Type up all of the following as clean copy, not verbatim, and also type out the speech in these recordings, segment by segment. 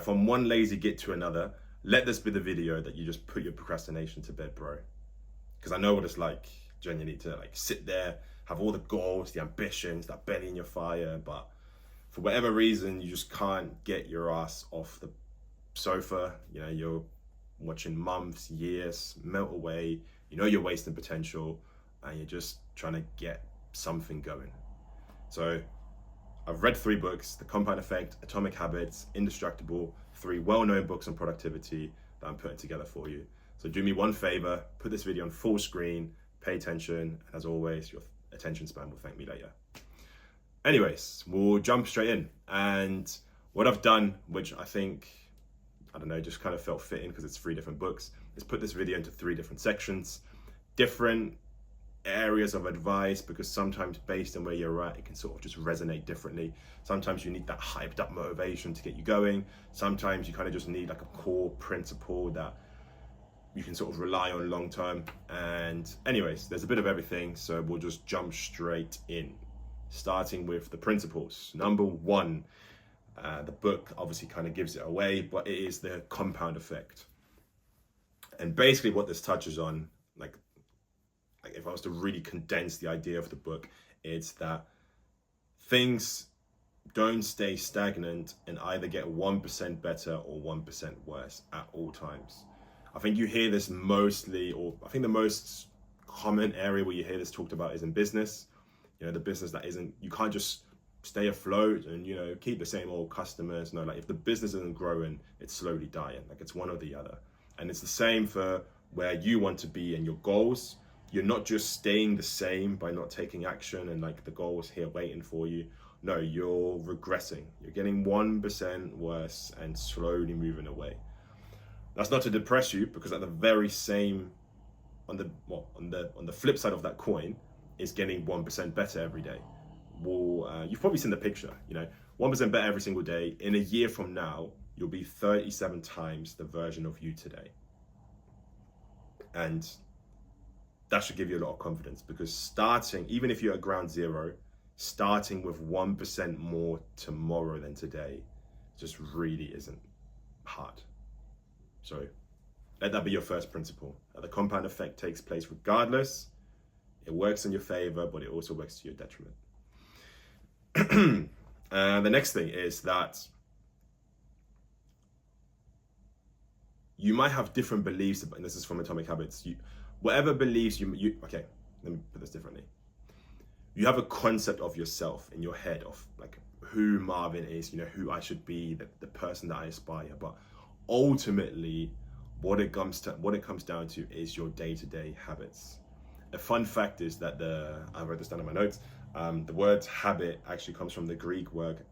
From one lazy git to another, let this be the video that you just put your procrastination to bed, bro. Because I know what it's like, genuinely, to like sit there, have all the goals, the ambitions, that belly in your fire, but for whatever reason, you just can't get your ass off the sofa. You know, you're watching months, years melt away. You know you're wasting potential, and you're just trying to get something going. So I've read 3 books: The Compound Effect, Atomic Habits, Indistractable, 3 well-known books on productivity that I'm putting together for you. So do me one favor, put this video on full screen, pay attention, and as always, your attention span will thank me later. Anyways, we'll jump straight in. And what I've done, which I think, I don't know, just kind of felt fitting because it's 3 different books, is put this video into 3 different sections, different areas of advice, because sometimes based on where you're at, it can sort of just resonate differently. Sometimes you need that hyped up motivation to get you going. Sometimes you kind of just need like a core principle that you can sort of rely on long term. And anyways, there's a bit of everything, so we'll just jump straight in, starting with the principles. Number 1, the book obviously kind of gives it away, but it is the compound effect. And basically what this touches on, like if I was to really condense the idea of the book, it's that things don't stay stagnant and either get 1% better or 1% worse at all times. I think you hear this mostly, or I think the most common area where you hear this talked about is in business. You know, the business that isn't, you can't just stay afloat and, you know, keep the same old customers. No, like if the business isn't growing, it's slowly dying. Like it's one or the other. And it's the same for where you want to be and your goals. You're not just staying the same by not taking action and like the goal is here waiting for you. No, you're regressing. You're getting 1% worse and slowly moving away. That's not to depress you, because at the very same, on the flip side of that coin, is getting 1% better every day. Well, you've probably seen the picture, you know, 1% better every single day. In a year from now, you'll be 37 times the version of you today. And that should give you a lot of confidence, because starting, even if you're at ground zero, starting with 1% more tomorrow than today just really isn't hard. So let that be your first principle. The compound effect takes place regardless. It works in your favor, but it also works to your detriment. The next thing is that you might have different beliefs, and this is from Atomic Habits. Whatever beliefs okay, let me put this differently. You have a concept of yourself in your head of like who Marvin is, you know, who I should be, the person that I aspire. But ultimately, what it comes down to is your day-to-day habits. A fun fact is that I wrote this down in my notes. The word habit actually comes from the Greek word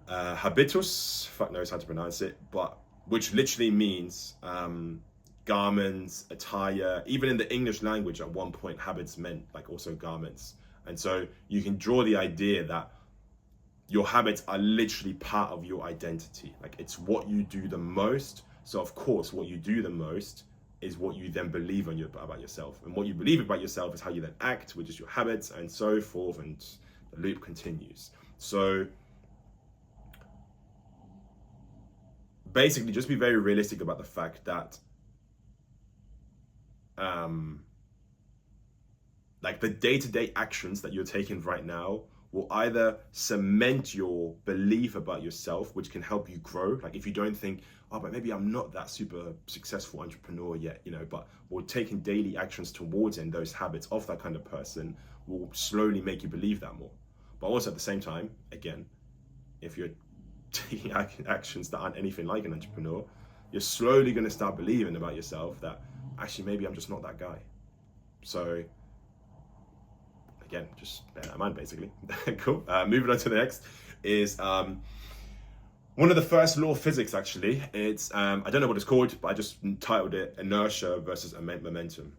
habitus. Fuck knows how to pronounce it, but which literally means garments, attire. Even in the English language, at one point, habits meant like also garments. And so you can draw the idea that your habits are literally part of your identity. Like it's what you do the most. So of course, what you do the most is what you then believe about yourself. And what you believe about yourself is how you then act, which is your habits, and so forth, and the loop continues. So basically, just be very realistic about the fact that like the day-to-day actions that you're taking right now will either cement your belief about yourself, which can help you grow. Like if you don't think, oh, but maybe I'm not that super successful entrepreneur yet, you know, but we're taking daily actions towards it, and those habits of that kind of person will slowly make you believe that more. But also at the same time, again, if you're taking actions that aren't anything like an entrepreneur, you're slowly going to start believing about yourself that actually maybe I'm just not that guy. So again, just bear that in mind, basically. Cool. Moving on to the next is one of the first law of physics, actually. It's I don't know what it's called, but I just titled it Inertia versus Momentum.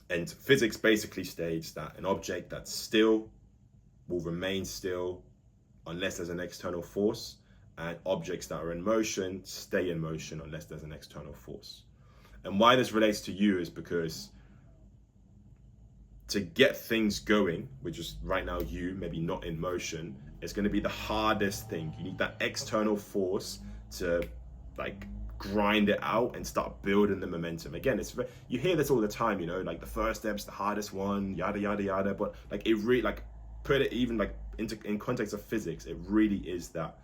And physics basically states that an object that's still will remain still unless there's an external force, and objects that are in motion stay in motion unless there's an external force. And why this relates to you is because to get things going, which is right now you, maybe not in motion, It's going to be the hardest thing. You need that external force to like grind it out and start building the momentum. Again, you hear this all the time, you know, like the first step's the hardest one, yada yada yada. But like it really, like put it even like in context of physics, it really is that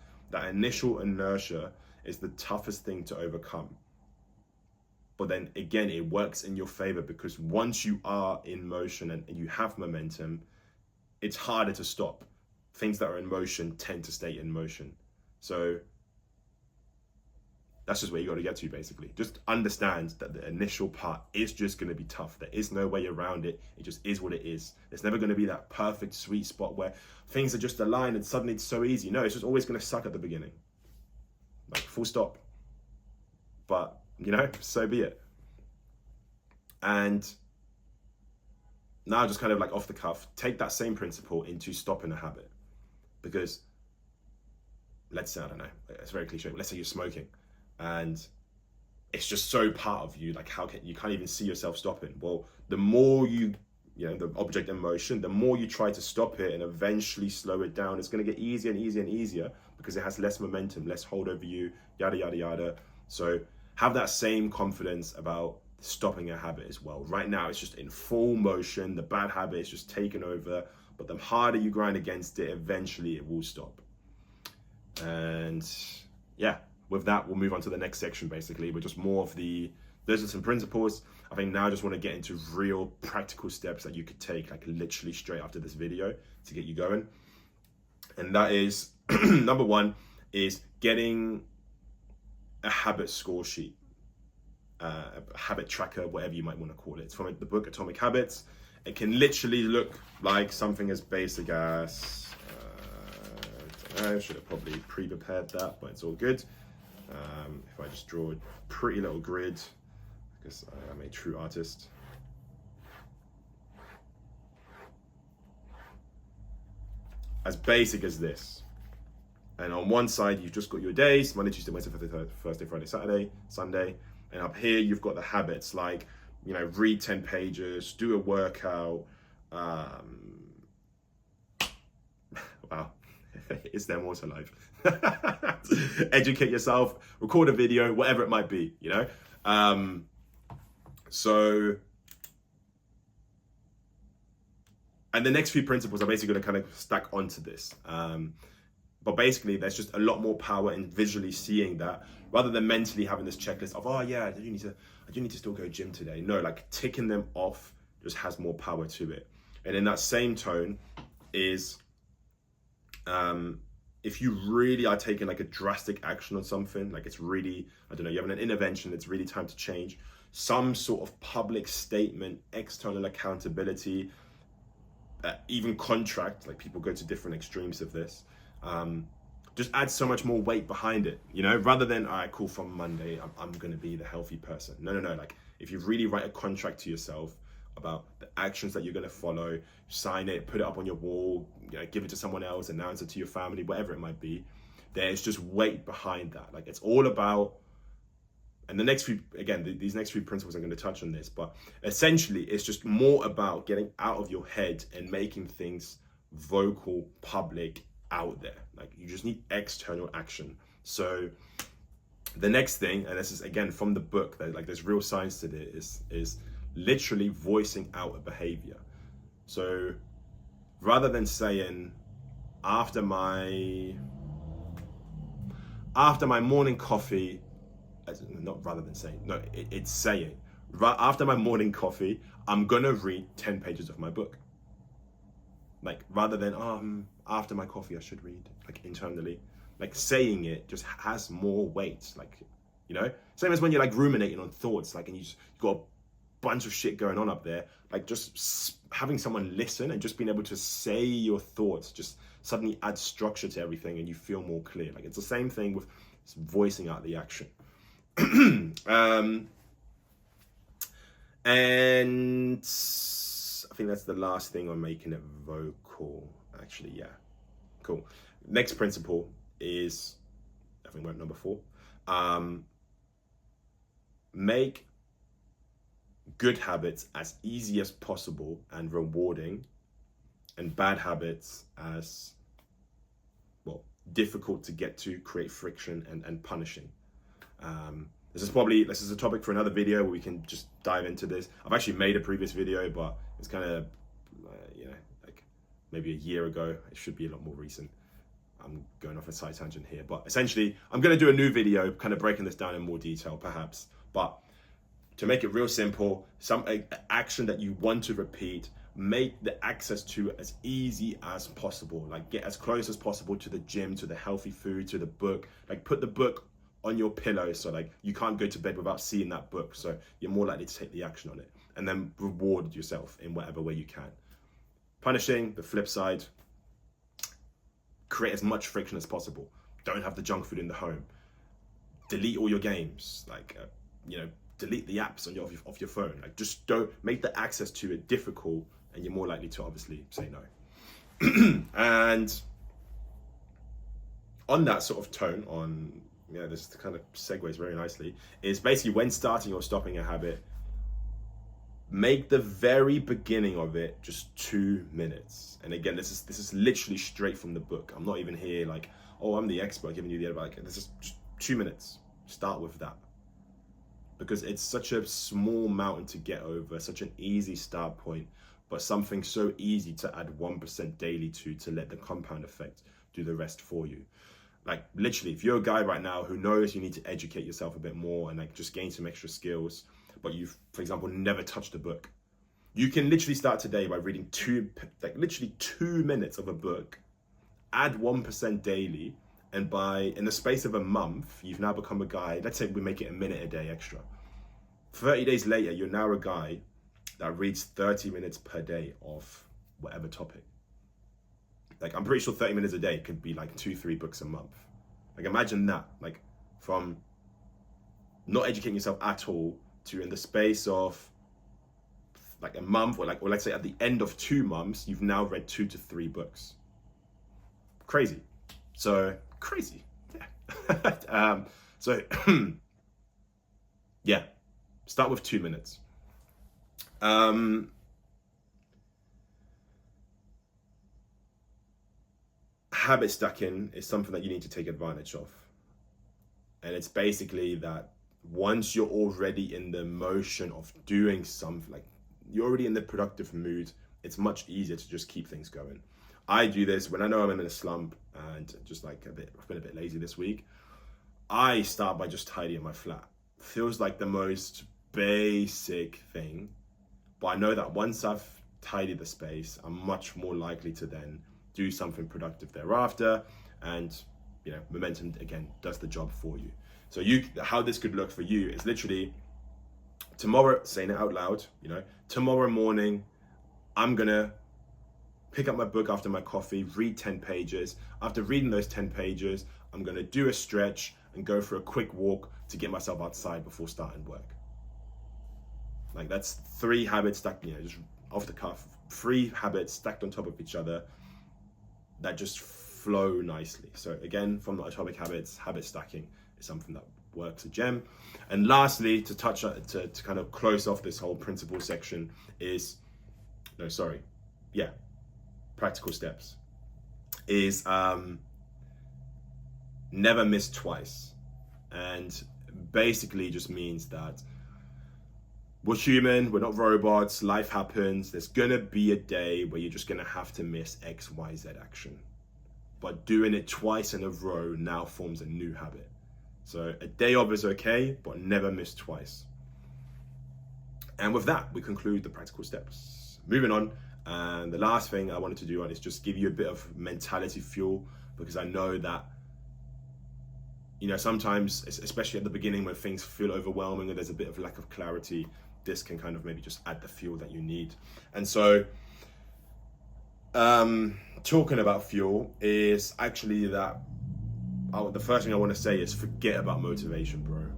initial inertia is the toughest thing to overcome. But then again, it works in your favor, because once you are in motion and you have momentum, it's harder to stop. Things that are in motion tend to stay in motion. So that's just where you got to get to, basically. Just understand that the initial part is just going to be tough. There is no way around it. It just is what it is. There's never going to be that perfect sweet spot where things are just aligned and suddenly it's so easy. No, it's just always going to suck at the beginning. Like, full stop. But, you know, so be it. And now, just kind of like off the cuff, take that same principle into stopping a habit. Because let's say, I don't know, it's very cliche, but let's say you're smoking and it's just so part of you, like you can't even see yourself stopping. Well, the more you know, the object in motion, the more you try to stop it and eventually slow it down, it's going to get easier and easier and easier, because it has less momentum, less hold over you, yada, yada, yada. So have that same confidence about stopping a habit as well. Right now, it's just in full motion. The bad habit is just taken over, but the harder you grind against it, eventually it will stop. And yeah, with that, we'll move on to the next section, basically, but just more of those are some principles. I think now I just want to get into real practical steps that you could take, like literally straight after this video, to get you going. And that is, number one is getting a habit score sheet, a habit tracker, whatever you might want to call it. It's from the book Atomic Habits. It can literally look like something as basic as, I should have probably pre-prepared that, but it's all good. If I just draw a pretty little grid, because I am a true artist. As basic as this. And on one side, you've just got your days, Monday, Tuesday, Wednesday, Thursday, Friday, Saturday, Sunday. And up here, you've got the habits, like, you know, read 10 pages, do a workout. Wow, is there more to life? Educate yourself, record a video, whatever it might be, you know? And the next few principles are basically going to kind of stack onto this. But basically, there's just a lot more power in visually seeing that, rather than mentally having this checklist of, oh yeah, I do need to still go gym today. No, like ticking them off just has more power to it. And in that same tone is, if you really are taking like a drastic action on something, like it's really, I don't know, you're having an intervention, it's really time to change, some sort of public statement, external accountability, even contract, like people go to different extremes of this, just add so much more weight behind it, you know, rather than, all right, cool, from Monday, I'm going to be the healthy person. No, like if you really write a contract to yourself about the actions that you're going to follow, sign it, put it up on your wall, you know, give it to someone else, announce it to your family, whatever it might be, there's just weight behind that. Like it's all about, and the next few, again, these next few principles are going to touch on this, but essentially it's just more about getting out of your head and making things vocal, public, out there. Like you just need external action. So the next thing, and this is again from the book, that like there's real science to this, is literally voicing out a behavior. So rather than saying, after my morning coffee, not rather than saying, no, it's saying, after my morning coffee, I'm gonna read 10 pages of my book. Like rather than, after my coffee, I should read, like internally, like saying it just has more weight. Like, you know, same as when you're like ruminating on thoughts, like, and you got a bunch of shit going on up there, like just having someone listen and just being able to say your thoughts just suddenly adds structure to everything and you feel more clear. Like it's the same thing with voicing out the action. And I think that's the last thing on making it vocal, actually. Yeah, cool. Next principle is, I think we're at number 4. Make good habits as easy as possible and rewarding, and bad habits as difficult to get to, create friction, and punishing. This is a topic for another video where we can just dive into this. I've actually made a previous video, but it's kind of, like maybe a year ago. It should be a lot more recent. I'm going off a side tangent here, but essentially I'm going to do a new video kind of breaking this down in more detail perhaps. But to make it real simple, some action that you want to repeat, make the access to as easy as possible. Like get as close as possible to the gym, to the healthy food, to the book. Like put the book on your pillow, so like you can't go to bed without seeing that book, so you're more likely to take the action on it. And then reward yourself in whatever way you can. Punishing, the flip side, create as much friction as possible. Don't have the junk food in the home. Delete all your games, like delete the apps on off your phone. Like just don't make the access to it difficult, and you're more likely to obviously say no. And on that sort of tone, on this kind of segues very nicely, is basically when starting or stopping a habit, make the very beginning of it just 2 minutes. And again, this is literally straight from the book. I'm not even here like, oh, I'm the expert giving you the advice. This is just 2 minutes. Start with that. Because it's such a small mountain to get over, such an easy start point, but something so easy to add 1% daily to let the compound effect do the rest for you. Like literally, if you're a guy right now who knows you need to educate yourself a bit more and like just gain some extra skills, but you've, for example, never touched a book, you can literally start today by reading literally 2 minutes of a book, add 1% daily, and in the space of a month, you've now become a guy. Let's say we make it a minute a day extra. 30 days later, you're now a guy that reads 30 minutes per day of whatever topic. Like, I'm pretty sure 30 minutes a day could be like 2-3 books a month. Like, imagine that. Like, from not educating yourself at all to in the space of like a month, or let's say at the end of 2 months, you've now read 2 to 3 books. Crazy. So crazy. Yeah. Yeah. Start with 2 minutes. Habit stacking is something that you need to take advantage of. And it's basically that once you're already in the motion of doing something, like you're already in the productive mood, it's much easier to just keep things going. I do this when I know I'm in a slump and just like I've been a bit lazy this week. I start by just tidying my flat. Feels like the most basic thing, but I know that once I've tidied the space, I'm much more likely to then do something productive thereafter, and momentum again does the job for you. So how this could look for you is literally tomorrow, saying it out loud, tomorrow morning, I'm gonna pick up my book after my coffee, read 10 pages. After reading those 10 pages, I'm gonna do a stretch and go for a quick walk to get myself outside before starting work. Like that's 3 habits stacked, just off the cuff, 3 habits stacked on top of each other that just flow nicely. So again, from the atomic habits, habit stacking is something that works a gem. And lastly, to kind of close off this whole principle section is, practical steps is never miss twice. And basically just means that we're human, we're not robots, life happens. There's gonna be a day where you're just gonna have to miss X, Y, Z action. But doing it twice in a row now forms a new habit. So a day off is okay, but never miss twice. And with that, we conclude the practical steps. Moving on, and the last thing I wanted to do is just give you a bit of mentality fuel, because I know that sometimes, especially at the beginning when things feel overwhelming and there's a bit of lack of clarity, this can kind of maybe just add the fuel that you need. And so talking about fuel is actually that the first thing I want to say is forget about motivation, bro.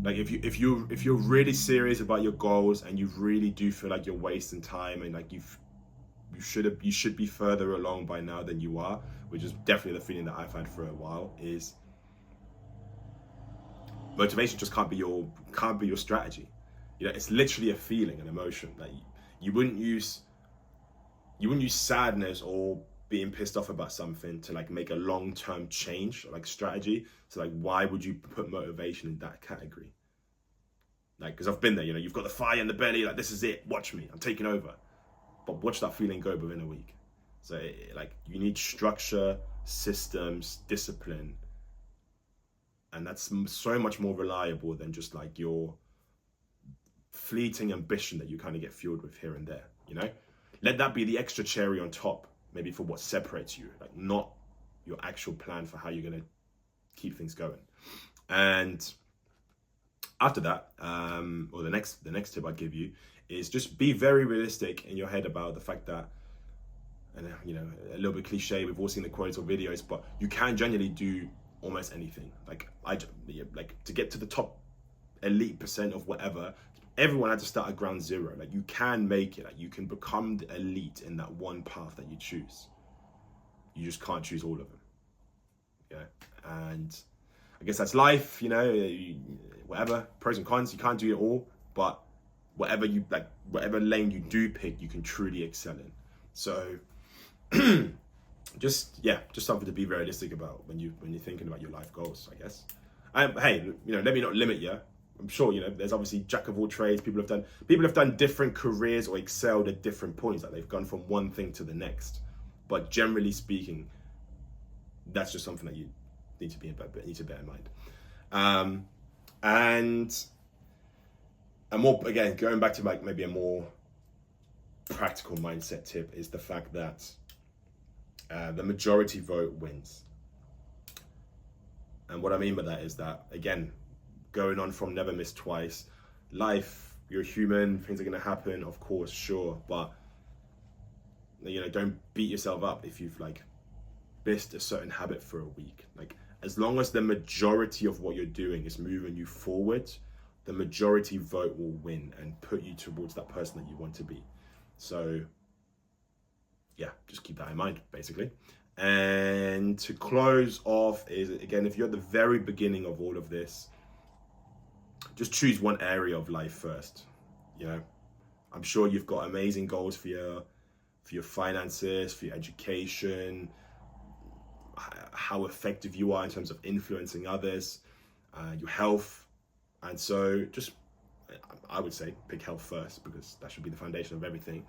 If you're really serious about your goals and you really do feel like you're wasting time and like you should be further along by now than you are, which is definitely the feeling that I've had for a while, is motivation just can't be your strategy. It's literally a feeling, an emotion that you wouldn't use sadness or being pissed off about something to like make a long-term change or like strategy. So like, why would you put motivation in that category? Like, because I've been there, you've got the fire in the belly, like, this is it, watch me, I'm taking over. But watch that feeling go within a week. So like, you need structure, systems, discipline. And that's so much more reliable than just like your fleeting ambition that you kind of get fueled with here and there, Let that be the extra cherry on top, maybe for what separates you, like not your actual plan for how you're going to keep things going. And after that, or the next tip I'd give you is just be very realistic in your head about the fact that, and a little bit cliche, we've all seen the quotes or videos, but you can genuinely do almost anything. Like to get to the top elite % of whatever, everyone had to start at ground zero. Like, you can make it. Like, you can become the elite in that one path that you choose. You just can't choose all of them. And I guess that's life. Whatever, pros and cons. You can't do it all, but whatever lane you do pick, you can truly excel in. So just something to be realistic about when you're thinking about your life goals, I guess. Hey, let me not limit you. I'm sure there's obviously jack of all trades. People have done different careers or excelled at different points. Like, they've gone from one thing to the next. But generally speaking, that's just something that you need to bear in mind. And more, again, going back to like maybe a more practical mindset tip is the fact that the majority vote wins. And what I mean by that is that, again, going on from never miss twice, life, you're human, things are going to happen, of course, sure, but don't beat yourself up if you've like missed a certain habit for a week. Like, as long as the majority of what you're doing is moving you forward, the majority vote will win and put you towards that person that you want to be. So yeah, just keep that in mind, basically. And to close off is, again, if you're at the very beginning of all of this, just choose one area of life first. I'm sure you've got amazing goals for your finances, for your education, how effective you are in terms of influencing others, your health. And so I would say pick health first, because that should be the foundation of everything.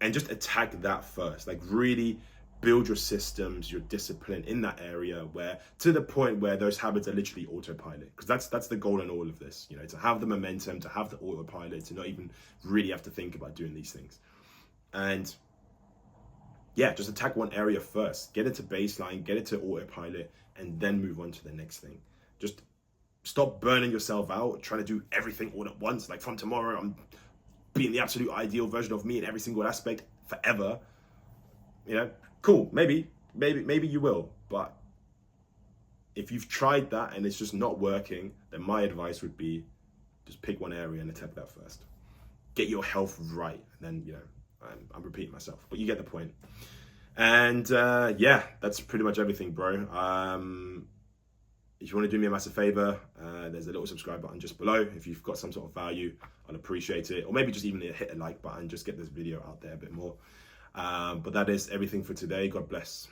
And just attack that first. Like, really build your systems, your discipline in that area, where to the point where those habits are literally autopilot. Because that's the goal in all of this, to have the momentum, to have the autopilot, to not even really have to think about doing these things. And yeah, just attack one area first. Get it to baseline, get it to autopilot, and then move on to the next thing. Just stop burning yourself out, trying to do everything all at once. Like, from tomorrow, I'm being the absolute ideal version of me in every single aspect forever. Cool, maybe you will. But if you've tried that and it's just not working, then my advice would be just pick one area and attack that first. Get your health right, and then, I'm repeating myself, but you get the point. And yeah, that's pretty much everything, bro. If you want to do me a massive favor, there's a little subscribe button just below. If you've got some sort of value, I'll appreciate it. Or maybe just even hit a like button, just get this video out there a bit more. But that is everything for today. God bless.